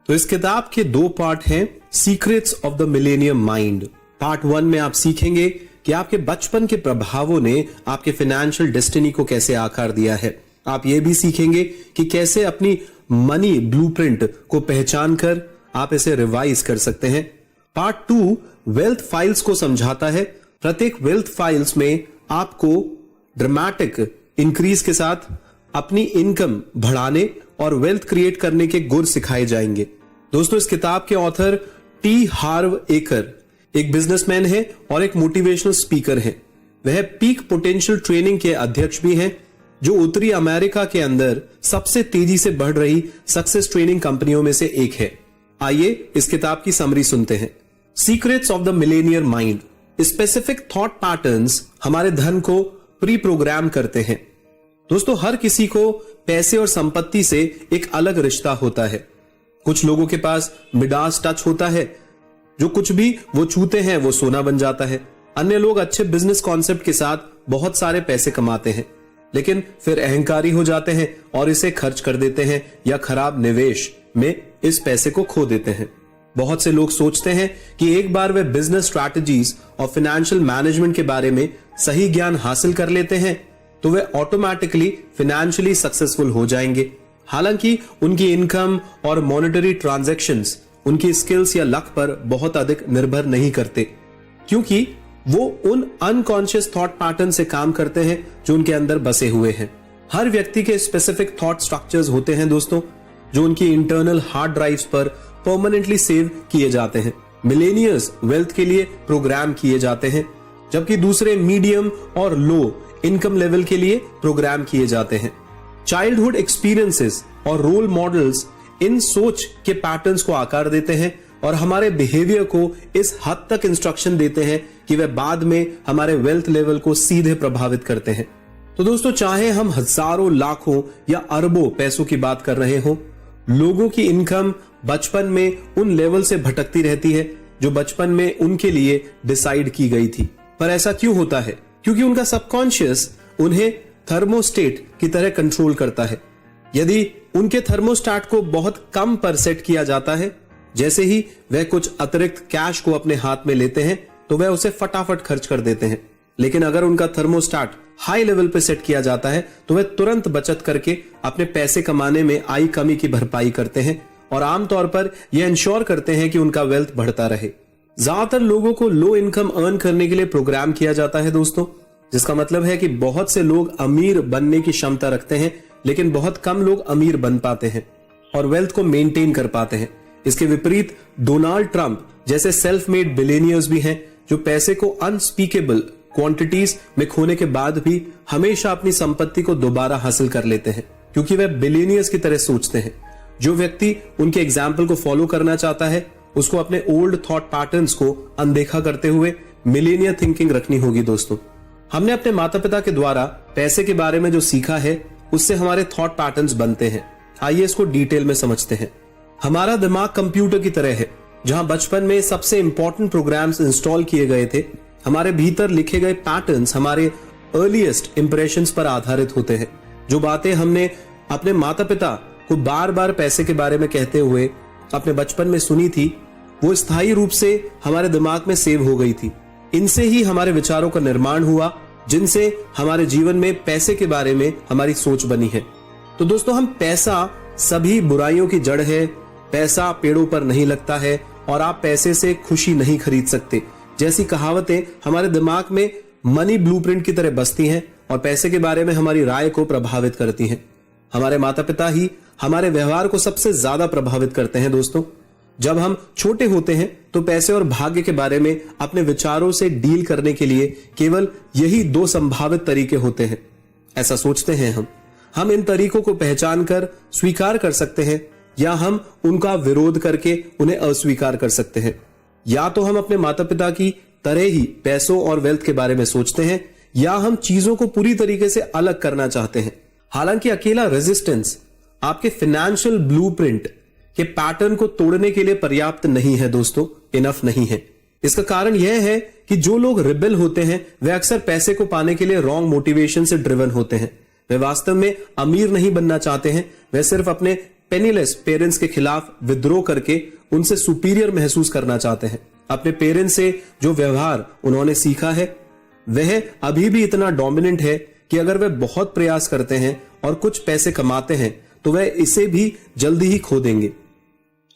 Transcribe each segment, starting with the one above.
तो इस किताब के 2 पार्ट हैं, secrets of the millennium mind. Part 1 में आप सीखेंगे कि आपके बचपन के प्रभावों ने आपके फाइनेंशियल डेस्टिनी को कैसे आकार दिया है। आप ये भी सीखेंगे कि कैसे अपनी मनी ब्लूप्रिंट को पहचान कर आप इसे रिवाइज कर सकते हैं। पार्ट 2 वेल्थ फाइल्स को समझाता है। प्रत्येक वेल्थ फाइल्स में आपको ड्रामेटिक इंक्रीज के साथ अपनी इनकम बढ़ाने और वेल्थ क्रिएट करने के गुर सिखाए जाएंगे। दोस्तों, इस किताब के ऑथर टी हार्व एकर एक बिजनेसमैन है और एक मोटिवेशनल स्पीकर है। वह पीक पोटेंशियल ट्रेनिंग के अध्यक्ष भी हैं, जो उत्तरी अमेरिका के अंदर सबसे तेजी से बढ़ रही सक्सेस ट्रेनिंग कंपनियों में से एक है। आइए इस किताब की समरी सुनते हैं। Secrets of the millennium mind. Specific thought patterns हमारे धन को प्री प्रोग्राम करते हैं। दोस्तों, हर किसी को पैसे और संपत्ति से एक अलग रिश्ता होता है। कुछ लोगों के पास मिडास टच होता है, जो कुछ भी वो छूते हैं वो सोना बन जाता है। अन्य लोग अच्छे बिजनेस कॉन्सेप्ट के साथ बहुत सारे पैसे कमाते हैं, लेकिन फिर अहंकारी हो जाते हैं और इसे खर्च कर देते हैं या खराब निवेश में इस पैसे को खो देते हैं। बहुत से लोग सोचते हैं कि एक बार वे बिजनेस स्ट्रैटेजीज और फाइनेंशियल मैनेजमेंट के बारे में सही ज्ञान हासिल कर लेते हैं तो वे ऑटोमेटिकली फाइनेंशियली सक्सेसफुल हो जाएंगे। हालांकि उनकी इनकम और मॉनेटरी ट्रांजैक्शंस उनकी स्किल्स या लक पर बहुत अधिक निर्भर नहीं करते, क्योंकि वो उन अनकॉन्शियस थॉट पैटर्न से काम करते हैं जो उनके अंदर बसे हुए हैं। हर व्यक्ति के स्पेसिफिक थॉट स्ट्रक्चर्स होते हैं दोस्तों, जो उनकी इंटरनल हार्ड ड्राइव्स पर परमानेंटली सेव किए जाते हैं। मिलेनियर्स वेल्थ के लिए प्रोग्राम किए जाते हैं, जबकि दूसरे मीडियम और लो इनकम लेवल के लिए प्रोग्राम किए जाते हैं। चाइल्डहुड एक्सपीरियंसेस और रोल मॉडल्स इन सोच के पैटर्न्स को आकार देते हैं और हमारे बिहेवियर को इस हद तक इंस्ट्रक्शन देते हैं कि वे बाद में हमारे वेल्थ लेवल को सीधे प्रभावित करते हैं। तो दोस्तों, चाहे हम हजारों, लाखों या अरबों पैसों की बात कर रहे हो, लोगों की इनकम बचपन में उन लेवल से भटकती रहती है जो बचपन में उनके लिए डिसाइड की गई थी। पर ऐसा क्यों होता है? क्योंकि उनका सबकॉन्शियस उन्हें थर्मोस्टेट की तरह कंट्रोल करता है। यदि उनके थर्मोस्टेट को बहुत कम पर सेट किया जाता है, जैसे ही वह कुछ अतिरिक्त कैश को अपने हाथ में लेते हैं तो वह उसे फटाफट खर्च कर देते हैं। लेकिन अगर उनका थर्मोस्टेट हाई लेवल पे सेट किया जाता है तो वह तुरंत बचत करके अपने पैसे कमाने में आई कमी की भरपाई करते हैं और आमतौर पर यह इंश्योर करते हैं कि उनका वेल्थ बढ़ता रहे। ज्यादातर लोगों को लो इनकम अर्न करने के लिए प्रोग्राम किया जाता है दोस्तों, जिसका मतलब है कि बहुत से लोग अमीर बनने की क्षमता रखते हैं, लेकिन बहुत कम लोग अमीर बन पाते हैं और वेल्थ को मेंटेन कर पाते हैं। इसके विपरीत डोनाल्ड ट्रंप जैसे सेल्फ मेड बिलियनियर्स भी हैं, जो पैसे को अनस्पीकेबल क्वांटिटीज में खोने के बाद भी हमेशा अपनी संपत्ति को दोबारा हासिल कर लेते हैं, क्योंकि वे बिलियनियर्स की तरह सोचते हैं। जो व्यक्ति उनके एग्जाम्पल को फॉलो करना चाहता है, उसको अपने ओल्ड थॉट पैटर्न्स को अनदेखा करते हुए मिलेनियर थिंकिंग रखनी होगी। दोस्तों, हमने अपने माता पिता के द्वारा पैसे के बारे में जो सीखा है, उससे हमारे थॉट पैटर्न्स बनते हैं। आइए इसको डिटेल में समझते हैं। हमारा दिमाग कंप्यूटर की तरह है, जहां बचपन में सबसे इंपॉर्टेंट प्रोग्राम्स इंस्टॉल किए गए थे। हमारे भीतर लिखे गए पैटर्न्स हमारे अर्लीस्ट इंप्रेशंस पर आधारित होते हैं। जो बातें हमने अपने माता पिता को बार बार पैसे के बारे में कहते हुए अपने बचपन में सुनी थी, वो स्थायी रूप से हमारे दिमाग में सेव हो गई थी। इनसे ही हमारे विचारों का निर्माण हुआ, जिनसे हमारे जीवन में पैसे के बारे में हमारी सोच बनी है। तो दोस्तों, हम पैसा सभी बुराइयों की जड़ है, पैसा पेड़ों पर नहीं लगता है और आप पैसे से खुशी नहीं खरीद सकते जैसी कहावतें हमारे दिमाग में मनी ब्लूप्रिंट की तरह बसती हैं और पैसे के बारे में हमारी राय को प्रभावित करती हैं। हमारे माता पिता ही हमारे व्यवहार को सबसे ज्यादा प्रभावित करते हैं। दोस्तों, जब हम छोटे होते हैं तो पैसे और भाग्य के बारे में अपने विचारों से डील करने के लिए केवल यही 2 संभावित तरीके होते हैं। ऐसा सोचते हैं हम इन तरीकों को पहचान कर स्वीकार कर सकते हैं, या हम उनका विरोध करके उन्हें अस्वीकार कर सकते हैं। या तो हम अपने माता पिता की तरह ही पैसों और वेल्थ के बारे में सोचते हैं, या हम चीजों को पूरी तरीके से अलग करना चाहते हैं। हालांकि अकेला रेजिस्टेंस आपके फाइनेंशियल ब्लूप्रिंट के पैटर्न को तोड़ने के लिए पर्याप्त नहीं है दोस्तों, इनफ नहीं है। इसका कारण यह है कि जो लोग रिबेल होते हैं वे अक्सर पैसे को पाने के लिए रॉन्ग मोटिवेशन से ड्रिवन होते हैं। वे वास्तव में अमीर नहीं बनना चाहते हैं, वे सिर्फ अपने पेनीलेस पेरेंट्स के खिलाफ विद्रोह करके उनसे सुपीरियर महसूस करना चाहते हैं। अपने पेरेंट्स से जो व्यवहार उन्होंने सीखा है वह अभी भी इतना डोमिनेंट है कि अगर वे बहुत प्रयास करते हैं और कुछ पैसे कमाते हैं तो वह इसे भी जल्दी ही खो देंगे।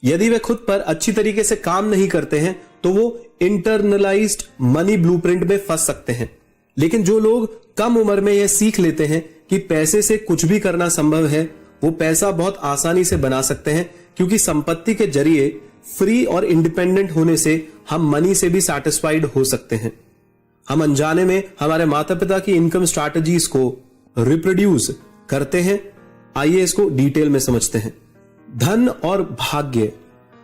यदि वे खुद पर अच्छी तरीके से काम नहीं करते हैं तो वो इंटरनलाइज्ड मनी ब्लूप्रिंट में फंस सकते हैं। लेकिन जो लोग कम उम्र में यह सीख लेते हैं कि पैसे से कुछ भी करना संभव है, वो पैसा बहुत आसानी से बना सकते हैं, क्योंकि संपत्ति के जरिए फ्री और इंडिपेंडेंट होने से हम मनी से भी सैटिस्फाइड हो सकते हैं। हम अनजाने में हमारे माता पिता की इनकम स्ट्रैटेजीज को रिप्रोड्यूस करते हैं। आइए इसको डिटेल में समझते हैं। धन और भाग्य।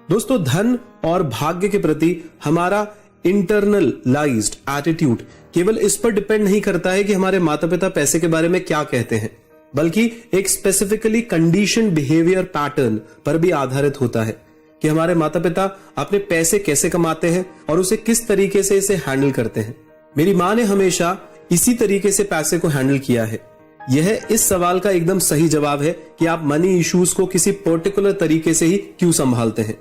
दोस्तों, धन और भाग्य के प्रति हमारा इंटरनलाइज्ड एटीट्यूड केवल इस पर डिपेंड नहीं करता है कि हमारे माता पिता पैसे के बारे में क्या कहते हैं, बल्कि एक स्पेसिफिकली कंडीशन बिहेवियर पैटर्न पर भी आधारित होता है कि हमारे माता पिता अपने पैसे कैसे कमाते हैं और उसे किस तरीके से इसे हैंडल करते हैं। मेरी मां ने हमेशा इसी तरीके से पैसे को हैंडल किया है। यह इस सवाल का एकदम सही जवाब है कि आप मनी इश्यूज को किसी पर्टिकुलर तरीके से ही क्यों संभालते हैं।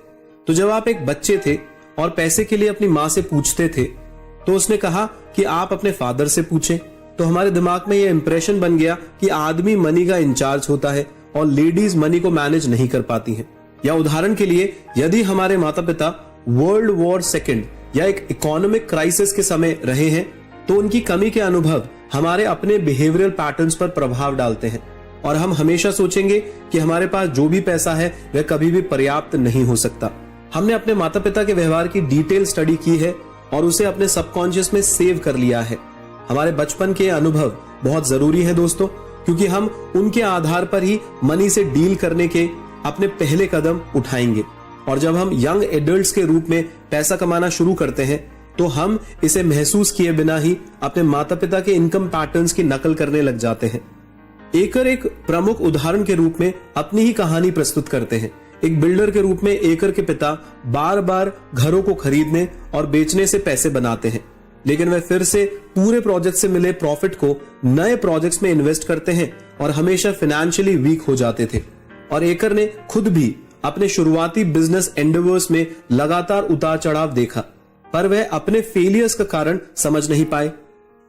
तो जब आप एक बच्चे थे और पैसे के लिए अपनी मां से पूछते थे तो उसने कहा कि आप अपने फादर से पूछें, तो हमारे दिमाग में यह इंप्रेशन बन गया कि आदमी मनी का इंचार्ज होता है और लेडीज मनी को मैनेज नहीं कर पाती हैं। या उदाहरण के लिए, यदि हमारे माता पिता वर्ल्ड वॉर सेकेंड या एक इकोनॉमिक क्राइसिस के समय रहे हैं तो उनकी कमी के अनुभव हमारे अपने बिहेवियरल पैटर्न्स पर प्रभाव डालते हैं और हम हमेशा सोचेंगे कि हमारे पास जो भी पैसा है वह कभी भी पर्याप्त नहीं हो सकता। हमने अपने माता पिता के व्यवहार की डिटेल स्टडी की है और उसे अपने सबकॉन्शियस में सेव कर लिया है। हमारे बचपन के अनुभव बहुत जरूरी है दोस्तों, क्योंकि हम उनके आधार पर ही मनी से डील करने के अपने पहले कदम उठाएंगे। और जब हम यंग एडल्ट्स के रूप में पैसा कमाना शुरू करते हैं तो हम इसे महसूस किए बिना ही अपने माता पिता के इनकम पैटर्न्स की नकल करने लग जाते हैं। एकर एक प्रमुख उदाहरण के रूप में अपनी ही कहानी प्रस्तुत करते हैं। एक बिल्डर के रूप में एकर के पिता बार बार घरों को खरीदने और बेचने से पैसे बनाते हैं, लेकिन वे फिर से पूरे प्रोजेक्ट से मिले प्रॉफिट को नए प्रोजेक्ट्स में इन्वेस्ट करते हैं और हमेशा फाइनेंशियली वीक हो जाते थे। और एकर ने खुद भी अपने शुरुआती बिजनेस एंडेवर्स में लगातार उतार चढ़ाव देखा, पर वह अपने फेलियर्स का कारण समझ नहीं पाए।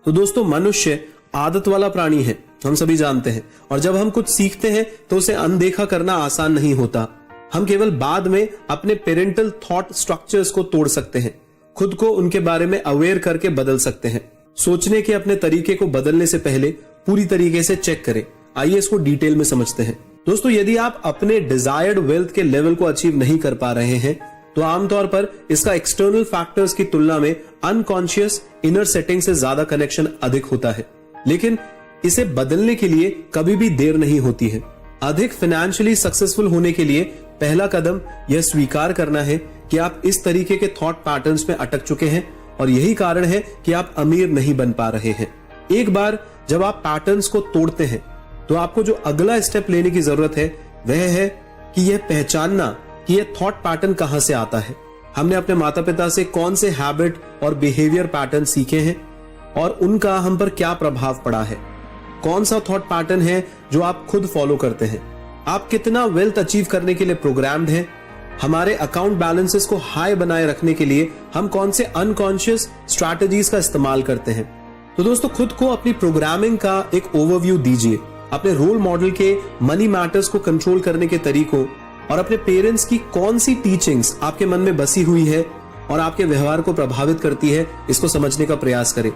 तो दोस्तों, मनुष्य आदत वाला प्राणी है, हम सभी जानते हैं, और जब हम कुछ सीखते हैं तो उसे अनदेखा करना आसान नहीं होता। हम केवल बाद में अपने पेरेंटल थॉट स्ट्रक्चर्स को तोड़ सकते हैं, खुद को उनके बारे में अवेयर करके बदल सकते हैं। सोचने के अपने तरीके को बदलने से पहले पूरी तरीके से चेक करें। आइए इसको डिटेल में समझते हैं। दोस्तों, यदि आप अपने डिजायर्ड वेल्थ के लेवल को अचीव नहीं कर पा रहे हैं तो आमतौर पर इसका एक्सटर्नल फैक्टर्स की तुलना में अनकॉन्शियस इनर सेटिंग से ज्यादा कनेक्शन अधिक होता है। लेकिन इसे बदलने के लिए कभी भी देर नहीं होती है। अधिक फाइनेंशियली सक्सेसफुल होने के लिए पहला कदम यह स्वीकार करना है कि आप इस तरीके के थॉट पैटर्न्स में अटक चुके हैं और यही कारण है कि आप अमीर नहीं बन पा रहे हैं। एक बार जब आप पैटर्न्स को तोड़ते हैं तो आपको जो अगला स्टेप लेने की जरूरत है वह है कि यह पहचानना कि यह थॉट पैटर्न कहां से आता है। हमने अपने माता पिता से कौन से हैबिट और बिहेवियर पैटर्न सीखे हैं और उनका हम पर क्या प्रभाव पड़ा है। कौन सा थॉट पैटर्न है जो आप खुद फॉलो करते हैं। आप कितना वेल्थ अचीव करने के लिए प्रोग्राम्ड हैं। हमारे अकाउंट बैलेंसेस को हाई बनाए रखने के लिए हम कौन से अनकॉन्शियस स्ट्रैटेजीज का इस्तेमाल करते हैं। तो दोस्तों, खुद को अपनी प्रोग्रामिंग का एक ओवरव्यू दीजिए। अपने रोल मॉडल के मनी मैटर्स को कंट्रोल करने के तरीकों और अपने पेरेंट्स की कौन सी टीचिंग्स आपके मन में बसी हुई है और आपके व्यवहार को प्रभावित करती है, इसको समझने का प्रयास करें।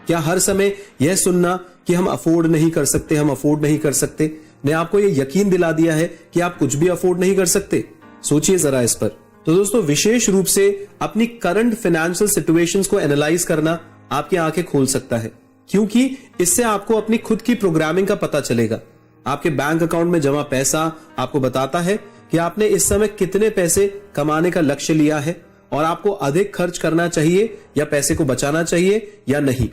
क्या हर समय यह सुनना कि हम अफोर्ड नहीं कर सकते, हम अफोर्ड नहीं कर सकते, ने आपको यह यकीन दिला दिया है कि आप कुछ भी अफोर्ड नहीं कर सकते? सोचिए जरा इस पर। तो दोस्तों, विशेष रूप से अपनी करंट फाइनेंशियल सिचुएशंस को एनालाइज करना आपकी आंखें खोल सकता है, क्योंकि इससे आपको अपनी खुद की प्रोग्रामिंग का पता चलेगा। आपके बैंक अकाउंट में जमा पैसा आपको बताता है कि आपने इस समय कितने पैसे कमाने का लक्ष्य लिया है और आपको अधिक खर्च करना चाहिए या पैसे को बचाना चाहिए या नहीं।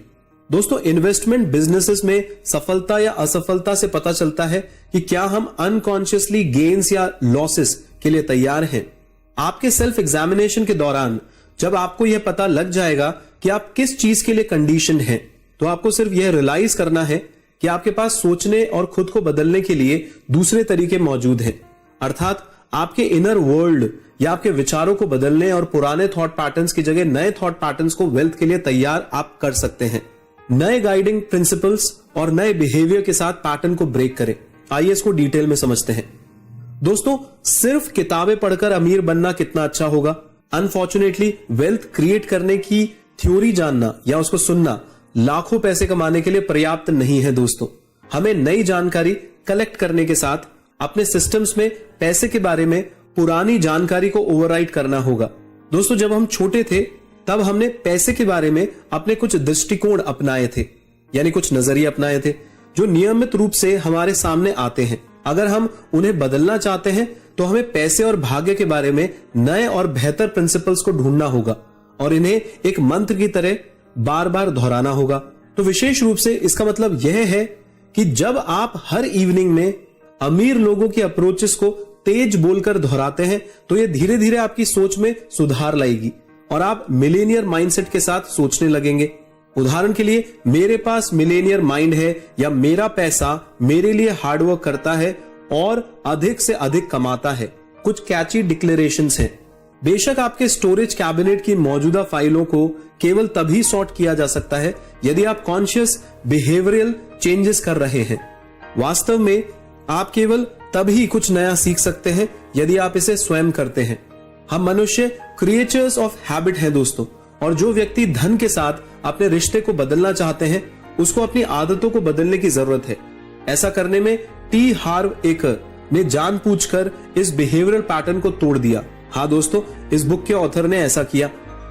दोस्तों, इन्वेस्टमेंट बिजनेसेस में सफलता या असफलता से पता चलता है कि क्या हम अनकॉन्शियसली गेन्स या लॉसेस के लिए तैयार हैं। आपके सेल्फ एग्जामिनेशन के दौरान जब आपको यह पता लग जाएगा कि आप किस चीज के लिए कंडीशन हैं, तो आपको सिर्फ यह रियलाइज करना है कि आपके पास सोचने और खुद को बदलने के लिए दूसरे तरीके मौजूद हैं। अर्थात आपके इनर वर्ल्ड या आपके विचारों को बदलने और पुराने थॉट पैटर्न्स की जगह नए थॉट पैटर्न्स को वेल्थ के लिए तैयार आप कर सकते हैं। नए गाइडिंग प्रिंसिपल्स और नए बिहेवियर के साथ पैटर्न को ब्रेक करें। आइए इसको डिटेल में समझते हैं। दोस्तों, सिर्फ किताबें पढ़कर अमीर बनना कितना अच्छा होगा? अनफॉर्चुनेटली वेल्थ क्रिएट करने की थ्योरी जानना या उसको सुनना लाखों पैसे कमाने के लिए पर्याप्त नहीं है। दोस्तों, हमें नई जानकारी कलेक्ट करने के साथ अपने सिस्टम्स में पैसे के बारे में पुरानी जानकारी को ओवरराइड करना होगा। दोस्तों, जब हम छोटे थे तब हमने पैसे के बारे में अपने कुछ दृष्टिकोण अपनाए थे, यानी कुछ नजरिए अपनाए थे जो नियमित रूप से हमारे सामने आते हैं। अगर हम उन्हें बदलना चाहते हैं तो हमें पैसे और भाग्य के बारे में नए और बेहतर प्रिंसिपल्स को ढूंढना होगा और इन्हें एक मंत्र की तरह बार बार दोहराना होगा। तो विशेष रूप से इसका मतलब यह है कि जब आप हर इवनिंग में अमीर लोगों की अप्रोचेस को तेज बोलकर दोहराते हैं तो यह धीरे धीरे आपकी सोच में सुधार लाएगी और आप मिलेनियर माइंडसेट के साथ सोचने लगेंगे। उदाहरण के लिए, मेरे पास मिलेनियर माइंड है या मेरा पैसा मेरे लिए हार्डवर्क करता है और अधिक से अधिक कमाता है, कुछ कैची डिक्लेरेशंस हैं। बेशक आपके स्टोरेज कैबिनेट की मौजूदा फाइलों को केवल तभी सॉर्ट किया जा सकता है यदि आप कॉन्शियस बिहेवियरल चेंजेस कर रहे हैं। वास्तव में आप केवल तभी कुछ नया सीख सकते हैं यदि आप इसे स्वयं करते हैं। हम मनुष्य क्रिएचर्स ऑफ हैबिट हैं दोस्तों, और जो व्यक्ति धन के साथ अपने रिश्ते को बदलना चाहते हैं उसको अपनी आदतों को बदलने की जरूरत है। ऐसा करने में टी हार्व एकर ने जानबूझकर इस बिहेवियरल पैटर्न को तोड़ दिया। हाँ दोस्तों, इस बुक के ऑथर ने ऐसा किया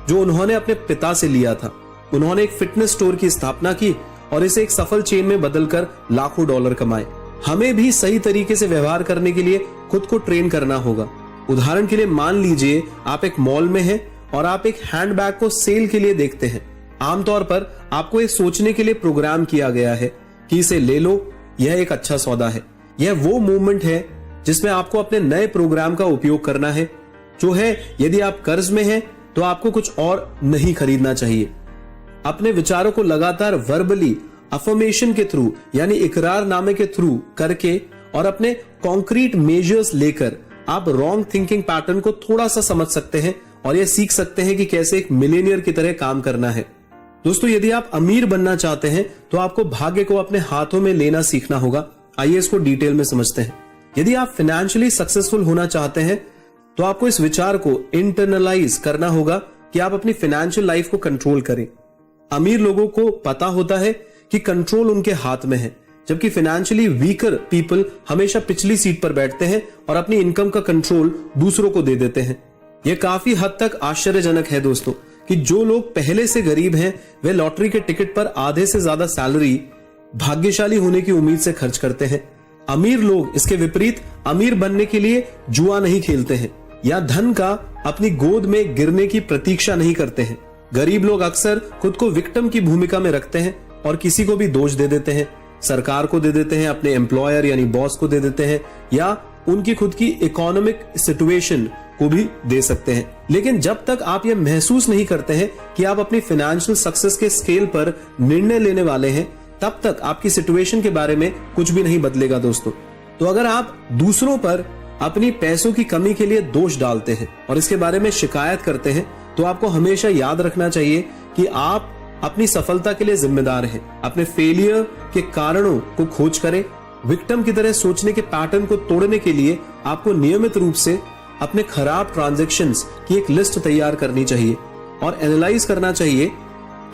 जो उन्होंने अपने पिता से लिया था। उन्होंने एक फिटनेस स्टोर की स्थापना की और इसे एक सफल चेन में बदलकर लाखों डॉलर कमाए। हमें भी सही तरीके से व्यवहार करने के लिए खुद को ट्रेन करना होगा। उदाहरण के लिए, मान लीजिए आप एक मॉल में हैं और आप एक हैंडबैग को सेल के लिए देखते हैं। आमतौर पर आपको ये सोचने के लिए प्रोग्राम किया गया है कि इसे ले लो, यह एक अच्छा सौदा है। यह वो मूवमेंट है जिसमें आपको अपने नए प्रोग्राम का उपयोग करना है, जो है यदि आप कर्ज में हैं तो आपको कुछ और नहीं खरीदना चाहिए। अपने विचारों को लगातार वर्बली अफर्मेशन के थ्रू यानी इकरारनामे के थ्रू करके और अपने कॉन्क्रीट मेजर्स लेकर आप रॉन्ग थिंकिंग पैटर्न को थोड़ा सा समझ सकते हैं और यह सीख सकते हैं कि कैसे एक मिलेनियर की तरह काम करना है। दोस्तों, यदि आप अमीर बनना चाहते हैं तो आपको भाग्य को अपने हाथों में लेना सीखना होगा। आइए इसको डिटेल में समझते हैं। यदि आप फाइनेंशियली सक्सेसफुल होना चाहते हैं तो आपको इस विचार को इंटरनलाइज करना होगा कि आप अपनी फाइनेंशियल लाइफ को कंट्रोल करें। अमीर लोगों को पता होता है कि कंट्रोल उनके हाथ में है, जबकि फाइनेंशियली वीकर पीपल हमेशा पिछली सीट पर बैठते हैं और अपनी इनकम का कंट्रोल दूसरों को दे देते हैं। यह काफी हद तक आश्चर्यजनक है दोस्तों कि जो लोग पहले से गरीब हैं वे लॉटरी के टिकट पर आधे से ज्यादा सैलरी भाग्यशाली होने की उम्मीद से खर्च करते हैं। अमीर लोग इसके विपरीत अमीर बनने के लिए जुआ नहीं खेलते हैं या धन का अपनी गोद में गिरने की प्रतीक्षा नहीं करते हैं। गरीब लोग अक्सर खुद को विक्टिम की भूमिका में रखते हैं और किसी को भी दोष दे देते हैं। सरकार को दे देते हैं, अपने एम्प्लॉयर यानी बॉस को दे देते हैं या उनकी खुद की इकोनॉमिक सिचुएशन को भी दे सकते हैं। लेकिन जब तक आप यह महसूस नहीं करते हैं कि आप अपनी फाइनेंशियल सक्सेस के स्केल पर निर्णय लेने वाले हैं, तब तक आपकी सिचुएशन के बारे में कुछ भी नहीं बदलेगा दोस्तों। तो अगर आप दूसरों पर अपनी पैसों की कमी के लिए दोष डालते हैं और इसके बारे में शिकायत करते हैं तो आपको हमेशा याद रखना चाहिए कि आप अपनी सफलता के लिए जिम्मेदार हैं। अपने फेलियर के कारणों को खोज करें। विक्टिम की तरह सोचने के पैटर्न को तोड़ने के लिए आपको नियमित रूप से अपने खराब ट्रांजैक्शंस की एक लिस्ट तैयार करनी चाहिए और एनालाइज करना चाहिए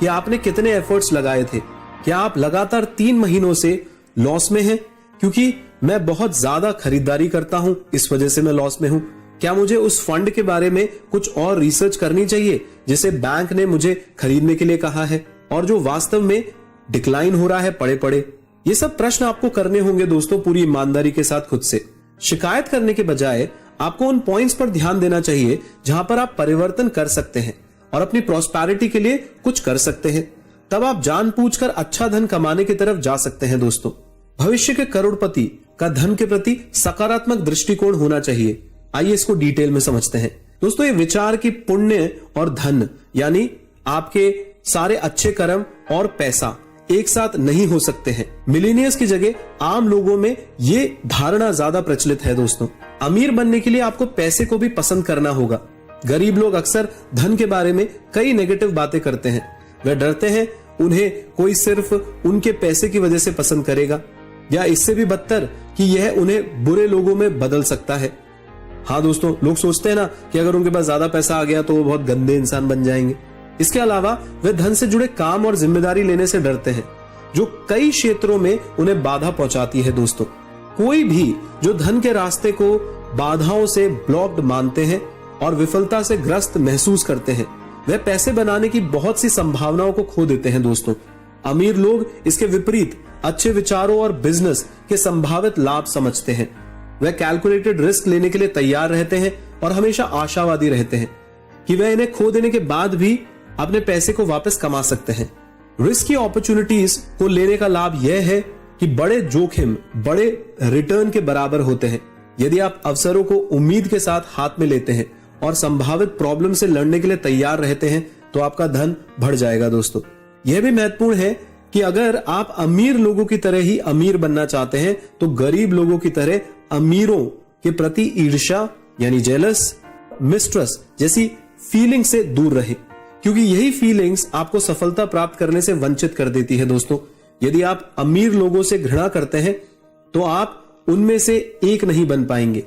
कि आपने कितने एफर्ट्स लगाए थे। क्या आप लगातार 3 महीनों से लॉस में हैं? क्योंकि मैं बहुत ज्यादा खरीदारी करता हूं, इस वजह से मैं लॉस में हूं। क्या मुझे उस फंड के बारे में कुछ और रिसर्च करनी चाहिए जिसे बैंक ने मुझे खरीदने के लिए कहा है और जो वास्तव में डिक्लाइन हो रहा है पड़े पड़े? ये सब प्रश्न आपको करने होंगे दोस्तों, पूरी ईमानदारी के साथ खुद से। शिकायत करने के बजाय आपको उन पॉइंट्स पर ध्यान देना चाहिए जहां पर आप परिवर्तन कर सकते हैं और अपनी प्रॉस्पेरिटी के लिए कुछ कर सकते हैं। तब आप जानबूझकर अच्छा धन कमाने की तरफ जा सकते हैं दोस्तों। भविष्य के करोड़पति का धन के प्रति सकारात्मक दृष्टिकोण होना चाहिए। आइए इसको डिटेल में समझते हैं दोस्तों। ये विचार की पुण्य और धन यानी आपके सारे अच्छे कर्म और पैसा एक साथ नहीं हो सकते हैं। मिलेनियर्स की जगह आम लोगों में ये धारणा ज्यादा प्रचलित है दोस्तों। अमीर बनने के लिए आपको पैसे को भी पसंद करना होगा। गरीब लोग अक्सर धन के बारे में कई नेगेटिव बातें करते हैं। वे डरते हैं उन्हें कोई सिर्फ उनके पैसे की वजह से पसंद करेगा, या इससे भी बदतर कि यह उन्हें बुरे लोगों में बदल सकता है। हाँ दोस्तों, लोग सोचते हैं ना कि अगर उनके पास ज्यादा पैसा आ गया तो वो बहुत गंदे इंसान बन जाएंगे। इसके अलावा वे धन से जुड़े काम और जिम्मेदारी लेने से डरते हैं, जो कई क्षेत्रों में उन्हें बाधा पहुंचाती है दोस्तों। कोई भी जो धन के रास्ते को बाधाओं से ब्लॉक्ड मानते हैं और विफलता से ग्रस्त महसूस करते हैं, वे पैसे बनाने की बहुत सी संभावनाओं को खो देते हैं दोस्तों। अमीर लोग इसके विपरीत अच्छे विचारों और बिजनेस के संभावित लाभ समझते हैं। वे कैलकुलेटेड रिस्क लेने के लिए तैयार रहते हैं और हमेशा आशावादी रहते हैं कि वे इन्हें खो देने के बाद भी अपने पैसे को वापस कमा सकते हैं। रिस्की अपॉर्चुनिटीज को लेने का लाभ यह है कि बड़े जोखिम बड़े रिटर्न के बराबर होते हैं। यदि आप अवसरों को उम्मीद के साथ हाथ में लेते हैं और संभावित प्रॉब्लम से लड़ने के लिए तैयार रहते हैं तो आपका धन बढ़ जाएगा दोस्तों। यह भी महत्वपूर्ण है कि अगर आप अमीर लोगों की तरह ही अमीर बनना चाहते हैं तो गरीब लोगों की तरह अमीरों के प्रति ईर्ष्या यानी जेलस, मिस्ट्रस्ट जैसी फीलिंग से दूर रहे, क्योंकि यही फीलिंग्स आपको सफलता प्राप्त करने से वंचित कर देती है दोस्तों। यदि आप अमीर लोगों से घृणा करते हैं तो आप उनमें से एक नहीं बन पाएंगे,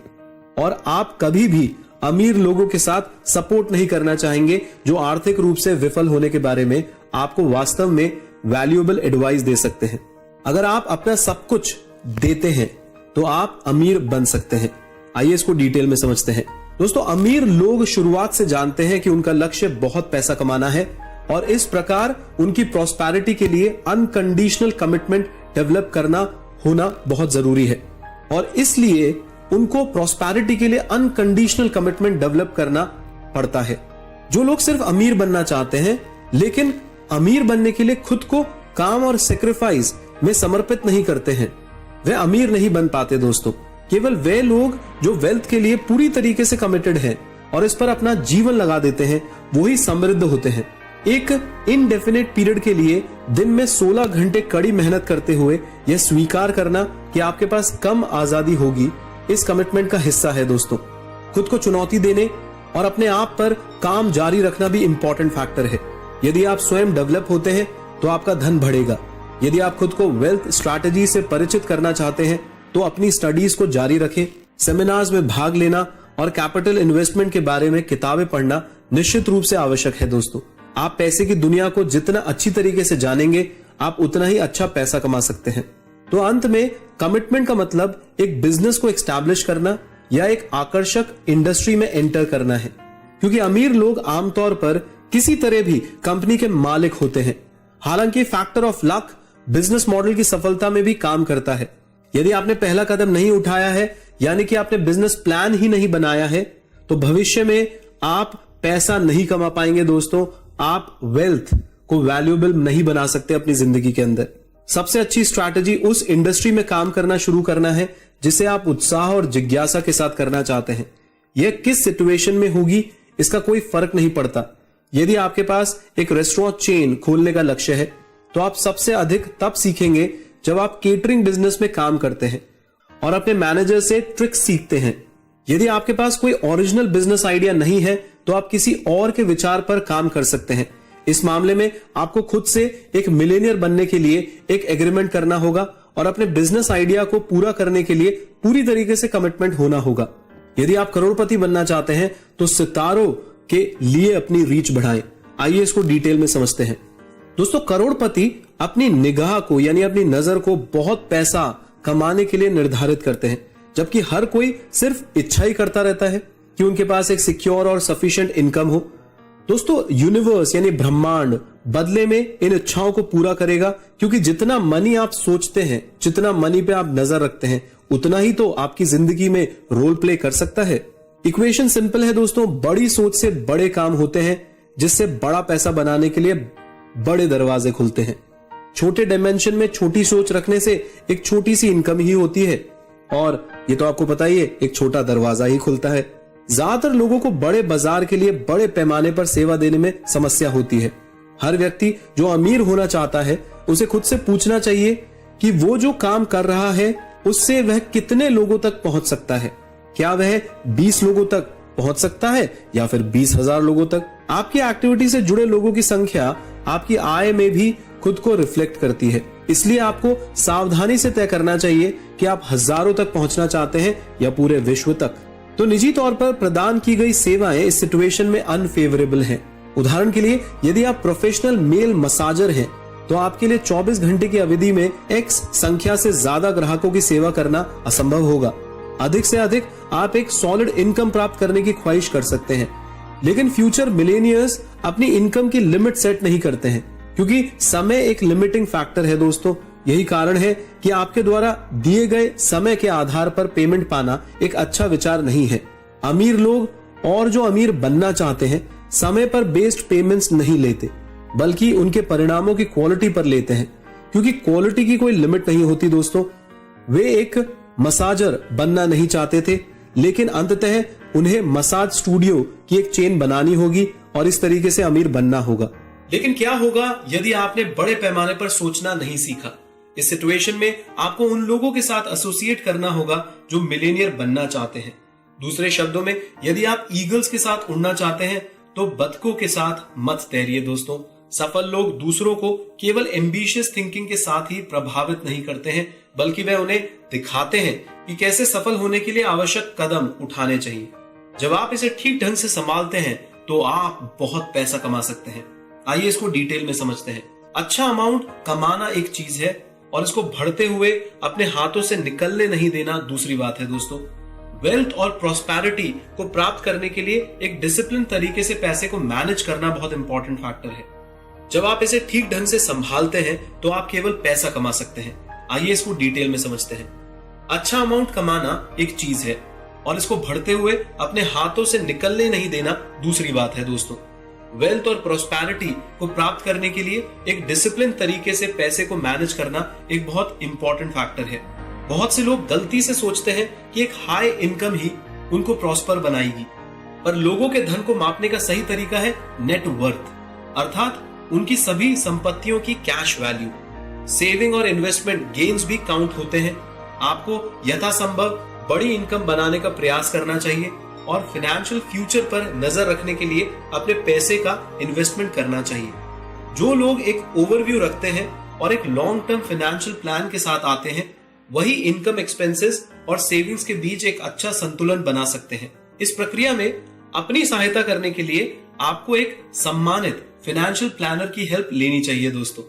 और आप कभी भी अमीर लोगों के साथ सपोर्ट नहीं करना चाहेंगे जो आर्थिक रूप से विफल होने के बारे में आपको वास्तव में वैल्यूएबल एडवाइस दे सकते हैं। अगर आप अपना सब कुछ देते हैं तो आप अमीर बन सकते हैं। आइए इसको डिटेल में समझते हैं दोस्तों। अमीर लोग शुरुआत से जानते हैं कि उनका लक्ष्य बहुत पैसा कमाना है, और इस प्रकार उनकी प्रॉस्पेरिटी के लिए अनकंडीशनल कमिटमेंट डेवलप करना होना बहुत जरूरी है, और इसलिए उनको प्रॉस्पेरिटी के लिए अनकंडीशनल कमिटमेंट डेवलप करना पड़ता है। जो लोग सिर्फ अमीर बनना चाहते हैं लेकिन अमीर बनने के लिए खुद को काम और सेक्रीफाइस में समर्पित नहीं करते हैं, वे अमीर नहीं बन पाते दोस्तों। केवल वे लोग जो वेल्थ के लिए पूरी तरीके से कमिटेड हैं और इस पर अपना जीवन लगा देते हैं, वो ही समृद्ध होते हैं। एक इनडेफिनेट पीरियड के लिए दिन में 16 घंटे कड़ी मेहनत करते हुए यह स्वीकार करना कि आपके पास कम आजादी होगी, इस कमिटमेंट का हिस्सा है दोस्तों। खुद को चुनौती देने और अपने आप पर काम जारी रखना भी इंपॉर्टेंट फैक्टर है। यदि आप स्वयं डेवलप होते हैं तो आपका धन बढ़ेगा। यदि आप खुद को वेल्थ स्ट्रैटेजी से परिचित करना चाहते हैं तो अपनी स्टडीज को जारी रखें। सेमिनार्स में भाग लेना और कैपिटल इन्वेस्टमेंट के बारे में किताबें पढ़ना निश्चित रूप से आवश्यक है दोस्तों। आप पैसे की दुनिया को जितना अच्छी तरीके से जानेंगे, आप उतना ही अच्छा पैसा कमा सकते हैं। तो अंत में कमिटमेंट का मतलब एक बिजनेस को एस्टैब्लिश करना या एक आकर्षक इंडस्ट्री में एंटर करना है, क्योंकि अमीर लोग आमतौर पर किसी तरह भी कंपनी के मालिक होते हैं। हालांकि factor of luck business model की सफलता में भी काम करता है। यदि आपने पहला कदम नहीं उठाया है, यानी कि आपने बिजनेस प्लान ही नहीं बनाया है, तो भविष्य में आप पैसा नहीं कमा पाएंगे दोस्तों। आप वेल्थ को वैल्यूएबल नहीं बना सकते अपनी जिंदगी के अंदर। सबसे अच्छी स्ट्रैटेजी उस इंडस्ट्री में काम करना शुरू करना है जिसे आप उत्साह और जिज्ञासा के साथ करना चाहते हैं। यह किस सिचुएशन में होगी इसका कोई फर्क नहीं पड़ता। यदि आपके पास एक रेस्टोरेंट चेन खोलने का लक्ष्य है तो आप सबसे अधिक तब सीखेंगे जब आप केटरिंग बिजनेस में काम करते हैं और अपने मैनेजर से ट्रिक्स सीखते हैं। यदि आपके पास कोई ओरिजिनल बिजनेस आइडिया नहीं है तो आप किसी और के विचार पर काम कर सकते हैं। इस मामले में आपको खुद से एक मिलेनियर बनने के लिए एक एग्रीमेंट करना होगा और अपने बिजनेस आइडिया को पूरा करने के लिए पूरी तरीके से कमिटमेंट होना होगा। यदि आप करोड़पति बनना चाहते हैं तो सितारों के लिए अपनी रीच बढ़ाएं। आइए इसको डिटेल में समझते हैं दोस्तों। करोड़पति अपनी निगाह को यानी अपनी नजर को बहुत पैसा कमाने के लिए निर्धारित करते हैं, जबकि हर कोई सिर्फ इच्छा ही करता रहता है कि उनके पास एक सिक्योर और सफिशिएंट इनकम हो। दोस्तों, यूनिवर्स यानी ब्रह्मांड बदले में इन इच्छाओं को पूरा करेगा, क्योंकि जितना मनी आप सोचते हैं, जितना मनी पे आप नजर रखते हैं, उतना ही तो आपकी जिंदगी में रोल प्ले कर सकता है। इक्वेशन सिंपल है दोस्तों, बड़ी सोच से बड़े काम होते हैं, जिससे बड़ा पैसा बनाने के लिए बड़े दरवाजे खुलते हैं। छोटे डायमेंशन में छोटी सोच रखने से एक छोटी सी इनकम ही होती है, और ये तो आपको पता ही है, एक छोटा दरवाजा ही खुलता है। ज्यादातर लोगों को बड़े बाजार के लिए बड़े पैमाने पर सेवा देने में समस्या होती है। हर व्यक्ति जो अमीर होना चाहता है उसे खुद से पूछना चाहिए कि वो जो काम कर रहा है उससे वह कितने लोगों तक पहुंच सकता है। क्या वह 20 लोगों तक पहुंच सकता है या फिर 20,000 लोगों तक। आपकी एक्टिविटी से जुड़े लोगों की संख्या आपकी आय में भी खुद को रिफ्लेक्ट करती है, इसलिए आपको सावधानी से तय करना चाहिए कि आप हजारों तक पहुंचना चाहते हैं या पूरे विश्व तक। तो निजी तौर पर प्रदान की गई सेवाएं इस सिचुएशन में अनफेवरेबल हैं। उदाहरण के लिए यदि आप प्रोफेशनल मेल मसाजर हैं तो आपके लिए 24 घंटे की अवधि में X संख्या से ज्यादा ग्राहकों की सेवा करना असंभव होगा। अधिक से अधिक आप एक सॉलिड इनकम प्राप्त करने की ख्वाहिश कर सकते हैं, लेकिन फ्यूचर मिलेनियर्स अपनी इनकम की लिमिट सेट नहीं करते हैं क्योंकि समय एक लिमिटिंग फैक्टर है दोस्तों। यही कारण है कि आपके द्वारा दिए गए समय के आधार पर पेमेंट पाना एक अच्छा विचार नहीं है। अमीर लोग और जो अमीर बनना चाहते हैं समय पर बेस्ड पेमेंट्स नहीं लेते, बल्कि उनके परिणामों की क्वालिटी पर लेते हैं, क्योंकि क्वालिटी की कोई लिमिट नहीं होती दोस्तों। वे एक मसाजर बनना नहीं चाहते थे, लेकिन अंततः उन्हें मसाज स्टूडियो की एक चेन बनानी होगी और इस तरीके से अमीर बनना होगा। लेकिन क्या होगा यदि आपने बड़े पैमाने पर सोचना नहीं सीखा? इस सिचुएशन में आपको उन लोगों के साथ एसोसिएट करना होगा जो मिलेनियर बनना चाहते हैं। दूसरे शब्दों में, यदि आप ईगल्स के साथ उड़ना चाहते हैं तो बतखों के साथ मत तैरिए दोस्तों। सफल लोग दूसरों को केवल एम्बिशियस थिंकिंग के साथ ही प्रभावित नहीं करते हैं, बल्कि वे उन्हें दिखाते हैं कि कैसे सफल होने के लिए आवश्यक कदम उठाने चाहिए। जब आप इसे ठीक ढंग से संभालते हैं तो आप बहुत पैसा कमा सकते हैं। आइए इसको डिटेल में समझते हैं। अच्छा अमाउंट कमाना एक चीज है और इसको बढ़ते हुए अपने हाथों से निकलने नहीं देना दूसरी बात है दोस्तों। वेल्थ और प्रॉस्पेरिटी को प्राप्त करने के लिए एक डिसिप्लिन तरीके से पैसे को मैनेज करना बहुत इंपॉर्टेंट फैक्टर है। जब आप इसे ठीक ढंग से संभालते हैं तो आप केवल पैसा कमा सकते हैं। आइए इसको डिटेल में समझते हैं। अच्छा अमाउंट कमाना एक चीज है और इसको बढ़ते हुए अपने हाथों से निकलने नहीं देना दूसरी बात है दोस्तों। वेल्थ और प्रॉस्पेरिटी को प्राप्त करने के लिए एक डिसिप्लिन तरीके से पैसे को मैनेज करना एक बहुत इंपॉर्टेंट फैक्टर है। बहुत से लोग गलती से सोचते हैं कि एक हाई इनकम ही उनको प्रॉस्पर बनाएगी, पर लोगों के धन को मापने का सही तरीका है नेट वर्थ, अर्थात उनकी सभी संपत्तियों की कैश वैल्यू। सेविंग और इन्वेस्टमेंट गेन्स भी काउंट होते हैं। आपको यथासंभव बड़ी इनकम बनाने का प्रयास करना चाहिए और फाइनेंशियल फ्यूचर पर नजर रखने के लिए अपने पैसे का इन्वेस्टमेंट करना चाहिए। जो लोग एक ओवरव्यू रखते हैं और एक लॉन्ग टर्म फाइनेंशियल प्लान के साथ आते हैं, वही इनकम, एक्सपेंसेस और सेविंग्स के बीच एक अच्छा संतुलन बना सकते हैं। इस प्रक्रिया में अपनी सहायता करने के लिए आपको एक सम्मानित फाइनेंशियल प्लानर की हेल्प लेनी चाहिए दोस्तों।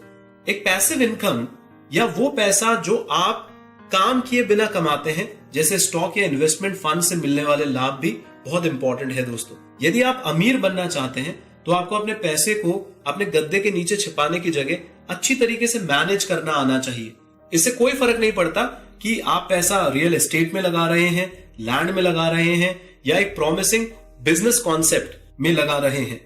एक पैसिव इनकम या वो पैसा जो आप काम किए बिना कमाते हैं, जैसे स्टॉक या इन्वेस्टमेंट फंड से मिलने वाले लाभ भी बहुत इंपॉर्टेंट है दोस्तों। यदि आप अमीर बनना चाहते हैं तो आपको अपने पैसे को अपने गद्दे के नीचे छिपाने की जगह अच्छी तरीके से मैनेज करना आना चाहिए। इससे कोई फर्क नहीं पड़ता कि आप पैसा रियल एस्टेट में लगा रहे हैं, लैंड में लगा रहे हैं या एक प्रॉमिसिंग बिजनेस कॉन्सेप्ट में लगा रहे हैं,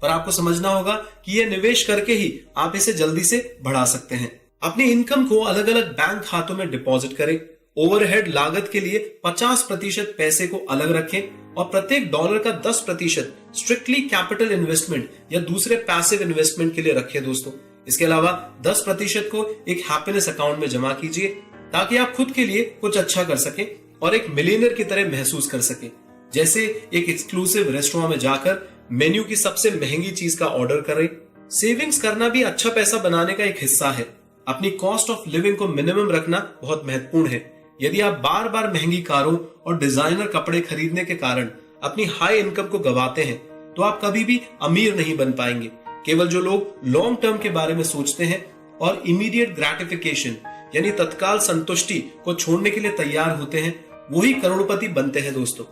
पर आपको समझना होगा कि यह निवेश करके ही आप इसे जल्दी से बढ़ा सकते हैं। अपनी इनकम को अलग अलग बैंक खातों में डिपॉजिट करें। ओवरहेड लागत के लिए 50% पैसे को अलग रखें और प्रत्येक डॉलर का 10% स्ट्रिक्टली कैपिटल इन्वेस्टमेंट या दूसरे पैसिव इन्वेस्टमेंट के लिए रखें दोस्तों। इसके अलावा 10% को एक हैप्पीनेस अकाउंट में जमा कीजिए ताकि आप खुद के लिए कुछ अच्छा कर सकें और एक मिलियनर की तरह महसूस कर सकें। जैसे एक एक्सक्लूसिव रेस्टोरेंट में जाकर मेन्यू की सबसे महंगी चीज का ऑर्डर करें। सेविंग्स करना भी अच्छा पैसा बनाने का एक हिस्सा है। अपनी कॉस्ट ऑफ लिविंग को मिनिमम रखना बहुत महत्वपूर्ण है। यदि आप बार बार महंगी कारों और डिजाइनर कपड़े खरीदने के कारण अपनी हाई इनकम को गंवाते हैं तो आप कभी भी अमीर नहीं बन पाएंगे। केवल जो लोग लॉन्ग टर्म के बारे में सोचते हैं और इमीडिएट ग्रेटिफिकेशन यानी तत्काल संतुष्टि को छोड़ने के लिए तैयार होते हैं, वही करोड़पति बनते हैं दोस्तों।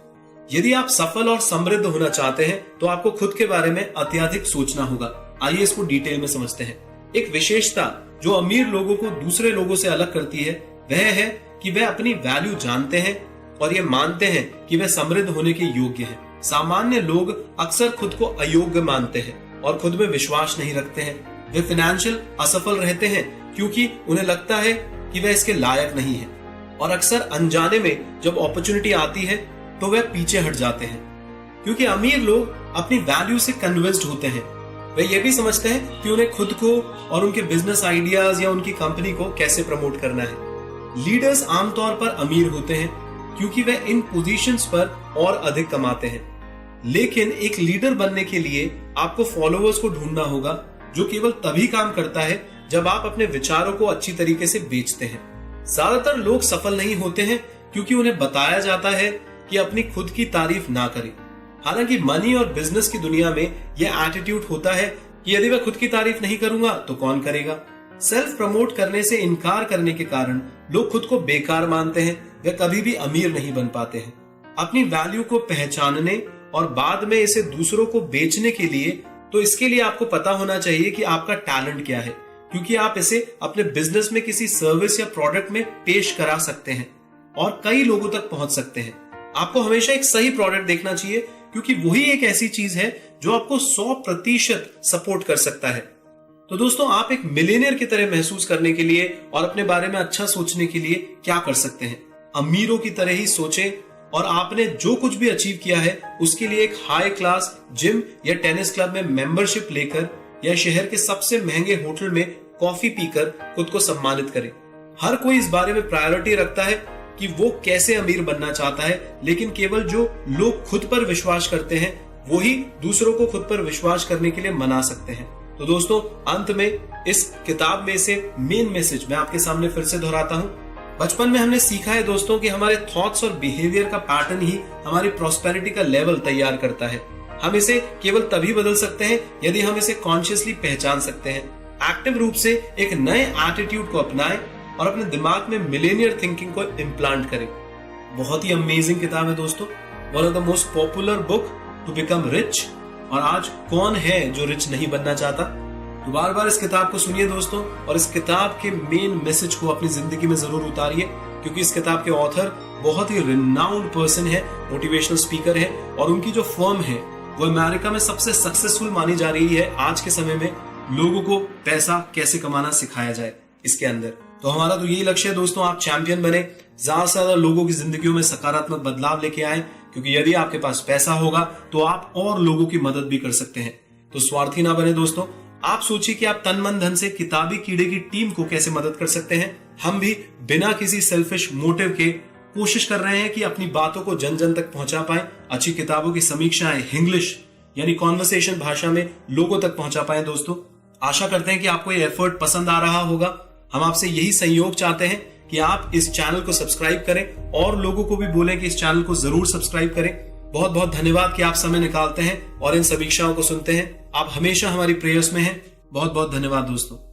यदि आप सफल और समृद्ध होना चाहते हैं तो आपको खुद के बारे में अत्यधिक सोचना होगा। आइए इसको डिटेल में समझते हैं। एक विशेषता जो अमीर लोगों को दूसरे लोगों से अलग करती है वह है कि वे अपनी वैल्यू जानते हैं और ये मानते हैं कि वे समृद्ध होने के योग्य हैं। सामान्य लोग अक्सर खुद को अयोग्य मानते हैं और खुद में विश्वास नहीं रखते हैं। वे फाइनेंशियल असफल रहते हैं क्योंकि उन्हें लगता है कि वे इसके लायक नहीं है और अक्सर अनजाने में जब अपॉर्चुनिटी आती है तो वे पीछे हट जाते हैं। क्योंकि अमीर लोग अपनी वैल्यू से कन्विंस्ड होते हैं वे ये भी समझते हैं कि उन्हें खुद को और उनके बिजनेस आइडियाज या उनकी कंपनी को कैसे प्रमोट करना है। लीडर्स आमतौर पर अमीर होते हैं क्योंकि वे इन पोजीशंस पर और अधिक कमाते हैं, लेकिन एक लीडर बनने के लिए आपको फॉलोअर्स को ढूंढना होगा जो केवल तभी काम करता है जब आप अपने विचारों को अच्छी तरीके से बेचते हैं। ज्यादातर लोग सफल नहीं होते हैं क्योंकि उन्हें बताया जाता है कि अपनी खुद की तारीफ ना करें। हालांकि मनी और बिजनेस की दुनिया में यह एटीट्यूड होता है कि यदि मैं खुद की तारीफ नहीं करूंगा तो कौन करेगा। सेल्फ प्रमोट करने से इनकार करने के कारण लोग खुद को बेकार मानते हैं, वे कभी भी अमीर नहीं बन पाते हैं। अपनी वैल्यू को पहचानने और बाद में इसे दूसरों को बेचने के लिए, तो इसके लिए आपको पता होना चाहिए कि आपका टैलेंट क्या है, क्योंकि आप इसे अपने बिजनेस में किसी सर्विस या प्रोडक्ट में पेश करा सकते हैं और कई लोगों तक पहुंच सकते हैं। आपको हमेशा एक सही प्रोडक्ट देखना चाहिए क्योंकि वही एक ऐसी चीज है जो आपको 100% सपोर्ट कर सकता है। तो दोस्तों, आप एक मिलियनियर की तरह महसूस करने के लिए और अपने बारे में अच्छा सोचने के लिए क्या कर सकते हैं? अमीरों की तरह ही सोचें और आपने जो कुछ भी अचीव किया है उसके लिए एक हाई क्लास जिम या टेनिस क्लब में मेंबरशिप लेकर या शहर के सबसे महंगे होटल में कॉफी पीकर खुद को सम्मानित करें। हर कोई इस बारे में प्रायोरिटी रखता है कि वो कैसे अमीर बनना चाहता है, लेकिन केवल जो लोग खुद पर विश्वास करते हैं वही दूसरों को खुद पर विश्वास करने के लिए मना सकते हैं। तो दोस्तों, अंत में इस किताब में से मेन मैसेज मैं आपके सामने फिर से दोहराता हूं। बचपन में हमने सीखा है दोस्तों कि हमारे थॉट्स और बिहेवियर का पैटर्न ही हमारी प्रॉस्पेरिटी का लेवल तैयार करता है। हम इसे केवल तभी बदल सकते हैं यदि हम इसे कॉन्शियसली पहचान सकते हैं। एक्टिव रूप से एक नए एटीट्यूड को अपनाएं और अपने दिमाग में मिलेनियर थिंकिंग को इम्प्लांट करें। बहुत ही अमेजिंग किताब है दोस्तों, one of the most popular book to become rich. और आज कौन है जो रिच नहीं बनना चाहता? तो बार बार इस किताब को सुनिए दोस्तों, और इस किताब के मेन मैसेज को अपनी जिंदगी में जरूर उतारिए, क्योंकि इस किताब के ऑथर बहुत ही रिनाउंड पर्सन है, मोटिवेशनल स्पीकर है, और उनकी जो फर्म है वो अमेरिका में सबसे सक्सेसफुल मानी जा रही है। आज के समय में लोगों को पैसा कैसे कमाना सिखाया जाए इसके अंदर। तो हमारा तो यही लक्ष्य है दोस्तों, आप चैंपियन बने, ज्यादा से ज्यादा लोगों की जिंदगियों में सकारात्मक बदलाव लेके आए, क्योंकि यदि आपके पास पैसा होगा तो आप और लोगों की मदद भी कर सकते हैं। तो स्वार्थी ना बने दोस्तों, आप सोचिए कि आप तन मन धन से किताबी कीड़े की टीम को कैसे मदद कर सकते हैं। हम भी बिना किसी सेल्फिश मोटिव के कोशिश कर रहे हैं कि अपनी बातों को जन जन तक पहुंचा पाए, अच्छी किताबों की समीक्षाएं इंग्लिश यानी कॉन्वर्सेशन भाषा में लोगों तक पहुंचा पाए। दोस्तों, आशा करते हैं कि आपको ये एफर्ट पसंद आ रहा होगा। हम आपसे यही सहयोग चाहते हैं कि आप इस चैनल को सब्सक्राइब करें और लोगों को भी बोलें कि इस चैनल को जरूर सब्सक्राइब करें। बहुत बहुत धन्यवाद कि आप समय निकालते हैं और इन समीक्षाओं को सुनते हैं। आप हमेशा हमारी प्रेयर्स में हैं। बहुत बहुत धन्यवाद दोस्तों।